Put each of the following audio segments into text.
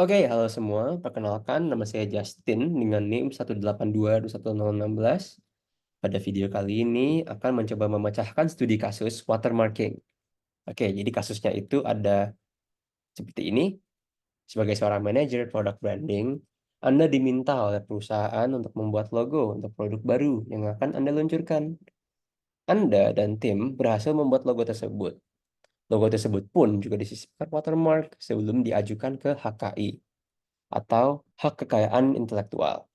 Oke, halo semua. Perkenalkan, nama saya Justin dengan NIM 182210016. Pada video kali ini akan mencoba memecahkan studi kasus watermarking. Oke, jadi kasusnya itu ada seperti ini. Sebagai seorang manajer product branding, Anda diminta oleh perusahaan untuk membuat logo untuk produk baru yang akan Anda luncurkan. Anda dan tim berhasil membuat logo tersebut. Logo tersebut pun juga disisipkan watermark sebelum diajukan ke HKI atau hak kekayaan intelektual.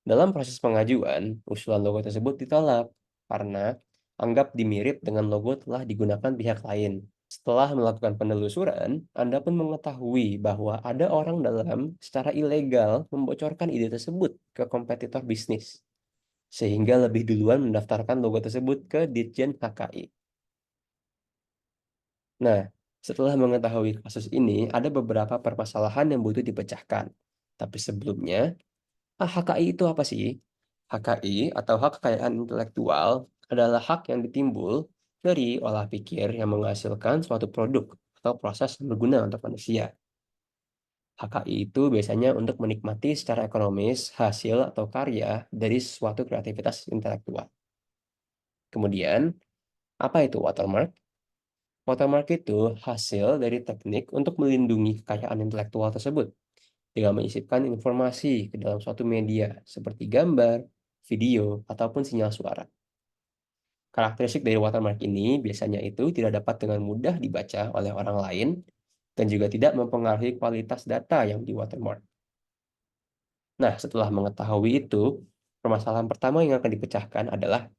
Dalam proses pengajuan, usulan logo tersebut ditolak karena anggap dimirip dengan logo telah digunakan pihak lain. Setelah melakukan penelusuran, Anda pun mengetahui bahwa ada orang dalam secara ilegal membocorkan ide tersebut ke kompetitor bisnis, sehingga lebih duluan mendaftarkan logo tersebut ke Ditjen HKI. Nah, setelah mengetahui kasus ini, ada beberapa permasalahan yang butuh dipecahkan. Tapi sebelumnya, HKI itu apa sih? HKI atau hak kekayaan intelektual adalah hak yang ditimbul dari olah pikir yang menghasilkan suatu produk atau proses yang berguna untuk manusia. HKI itu biasanya untuk menikmati secara ekonomis hasil atau karya dari suatu kreativitas intelektual. Kemudian, apa itu watermark? Watermark itu hasil dari teknik untuk melindungi kekayaan intelektual tersebut dengan menyisipkan informasi ke dalam suatu media seperti gambar, video, ataupun sinyal suara. Karakteristik dari watermark ini biasanya itu tidak dapat dengan mudah dibaca oleh orang lain dan juga tidak mempengaruhi kualitas data yang di watermark. Nah, setelah mengetahui itu, permasalahan pertama yang akan dipecahkan adalah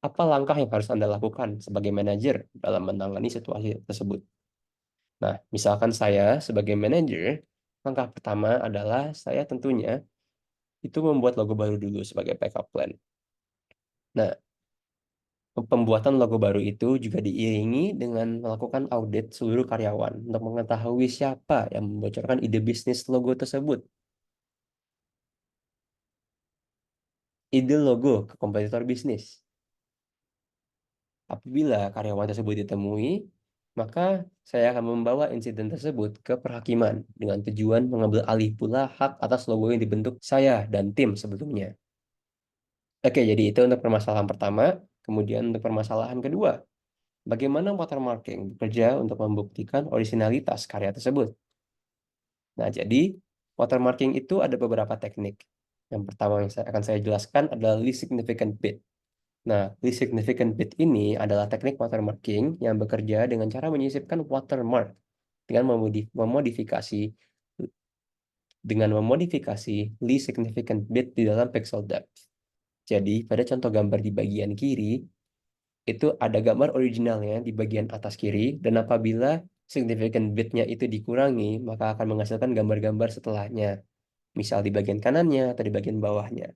apa langkah yang harus Anda lakukan sebagai manajer dalam menangani situasi tersebut. Nah, misalkan saya sebagai manajer, langkah pertama adalah saya tentunya itu membuat logo baru dulu sebagai backup plan. Nah, pembuatan logo baru itu juga diiringi dengan melakukan audit seluruh karyawan untuk mengetahui siapa yang membocorkan ide bisnis logo tersebut. Ide logo ke kompetitor bisnis. Apabila karyawan tersebut ditemui, maka saya akan membawa insiden tersebut ke perhakiman dengan tujuan mengambil alih pula hak atas logo yang dibentuk saya dan tim sebelumnya. Oke, jadi itu untuk permasalahan pertama. Kemudian untuk permasalahan kedua, bagaimana watermarking bekerja untuk membuktikan orisinalitas karya tersebut? Nah, jadi watermarking itu ada beberapa teknik. Yang pertama yang akan saya jelaskan adalah least significant bit. Nah, least significant bit ini adalah teknik watermarking yang bekerja dengan cara menyisipkan watermark dengan memodifikasi least significant bit di dalam pixel depth. Jadi, pada contoh gambar di bagian kiri, itu ada gambar originalnya di bagian atas kiri, dan apabila significant bitnya itu dikurangi, maka akan menghasilkan gambar-gambar setelahnya. Misal di bagian kanannya atau di bagian bawahnya.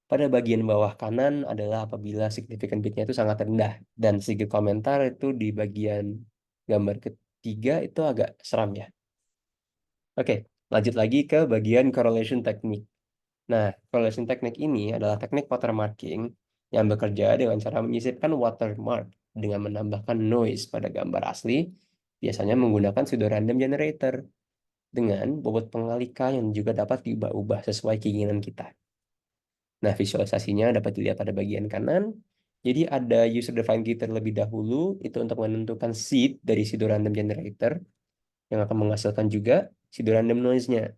Pada bagian bawah kanan adalah apabila significant bitnya itu sangat rendah. Dan sedikit komentar itu di bagian gambar ketiga itu agak seram ya. Oke, lanjut lagi ke bagian correlation technique. Nah, correlation technique ini adalah teknik watermarking yang bekerja dengan cara menyisipkan watermark dengan menambahkan noise pada gambar asli, biasanya menggunakan pseudorandom generator dengan bobot pengalika yang juga dapat diubah-ubah sesuai keinginan kita. Nah, visualisasinya dapat dilihat pada bagian kanan. Jadi ada user defined key terlebih dahulu, itu untuk menentukan seed dari pseudorandom generator yang akan menghasilkan juga pseudorandom noise-nya.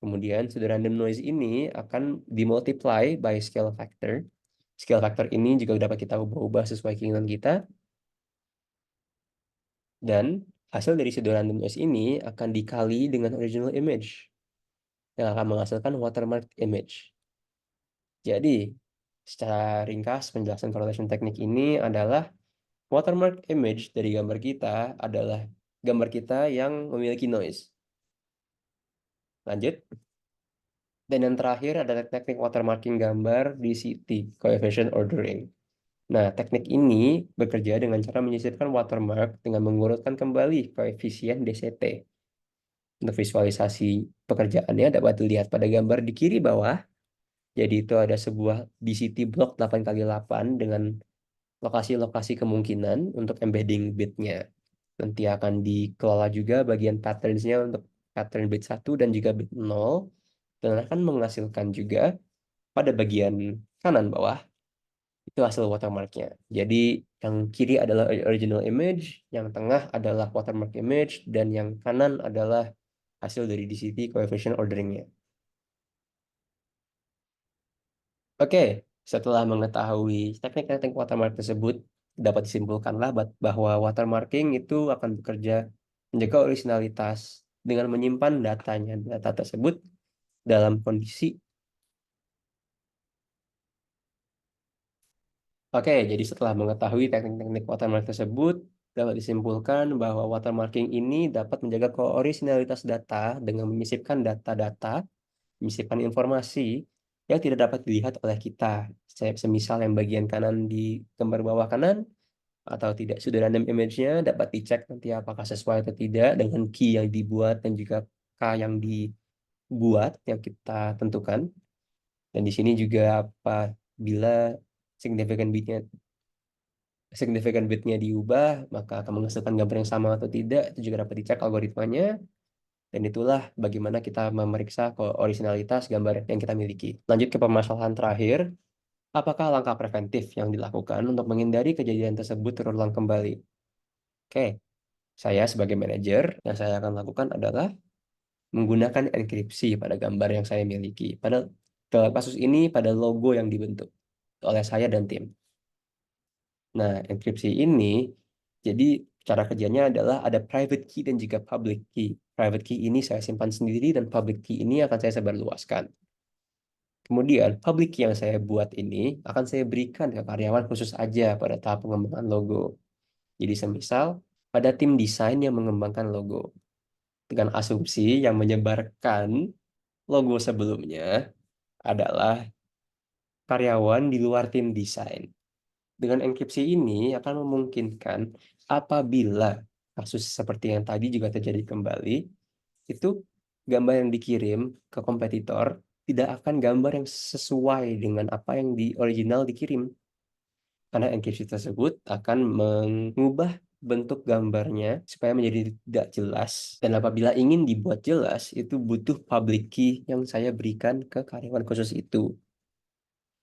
Kemudian pseudorandom noise ini akan dimultiply by scale factor. Scale factor ini juga dapat kita ubah-ubah sesuai keinginan kita. Dan hasil dari pseudorandom noise ini akan dikali dengan original image yang akan menghasilkan watermark image. Jadi, secara ringkas penjelasan correlation teknik ini adalah watermark image dari gambar kita adalah gambar kita yang memiliki noise. Lanjut. Dan yang terakhir adalah teknik watermarking gambar DCT, coefficient ordering. Nah, teknik ini bekerja dengan cara menyisipkan watermark dengan mengurutkan kembali koefisien DCT. Untuk visualisasi pekerjaannya dapat dilihat pada gambar di kiri bawah. Jadi itu ada sebuah DCT block 8x8 dengan lokasi-lokasi kemungkinan untuk embedding bitnya. Nanti akan dikelola juga bagian patterns-nya untuk pattern bit 1 dan juga bit 0 dan akan menghasilkan juga pada bagian kanan bawah itu hasil watermarknya. Jadi yang kiri adalah original image, yang tengah adalah watermark image, dan yang kanan adalah hasil dari DCT coefficient orderingnya. Oke, setelah mengetahui teknik-teknik watermark tersebut, dapat disimpulkanlah bahwa watermarking itu akan bekerja menjaga originalitas dengan menyimpan data tersebut dalam kondisi. Oke, jadi setelah mengetahui teknik-teknik watermark tersebut, dapat disimpulkan bahwa watermarking ini dapat menjaga kooriginalitas data dengan menyisipkan data-data, menyisipkan informasi yang tidak dapat dilihat oleh kita. Semisal yang bagian kanan di gambar bawah kanan, atau tidak sudah random image-nya, dapat dicek nanti apakah sesuai atau tidak dengan key yang dibuat dan juga K yang dibuat, yang kita tentukan. Dan di sini juga apabila significant bit-nya diubah, maka akan menghasilkan gambar yang sama atau tidak, itu juga dapat dicek algoritmanya, dan itulah bagaimana kita memeriksa originalitas gambar yang kita miliki. Lanjut ke permasalahan terakhir, apakah langkah preventif yang dilakukan untuk menghindari kejadian tersebut terulang kembali? Oke, saya sebagai manajer, yang saya akan lakukan adalah menggunakan enkripsi pada gambar yang saya miliki. Dalam kasus ini, pada logo yang dibentuk oleh saya dan tim. Nah, enkripsi ini, jadi cara kerjanya adalah ada private key dan juga public key. Private key ini saya simpan sendiri dan public key ini akan saya sebarluaskan. Kemudian, public key yang saya buat ini akan saya berikan ke karyawan khusus aja pada tahap pengembangan logo. Jadi semisal, pada tim desain yang mengembangkan logo. Dengan asumsi yang menyebarkan logo sebelumnya adalah karyawan di luar tim desain. Dengan enkripsi ini akan memungkinkan apabila kasus seperti yang tadi juga terjadi kembali, itu gambar yang dikirim ke kompetitor tidak akan gambar yang sesuai dengan apa yang di original dikirim. Karena enkripsi tersebut akan mengubah bentuk gambarnya supaya menjadi tidak jelas. Dan apabila ingin dibuat jelas, itu butuh public key yang saya berikan ke karyawan khusus itu.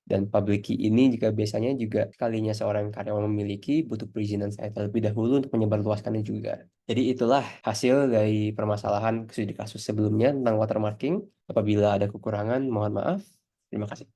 Dan public key ini juga biasanya juga kalinya seorang karyawan memiliki butuh perizinan saya terlebih dahulu untuk menyebarluaskannya juga. Jadi itulah hasil dari permasalahan studi kasus sebelumnya tentang watermarking. Apabila ada kekurangan, mohon maaf. Terima kasih.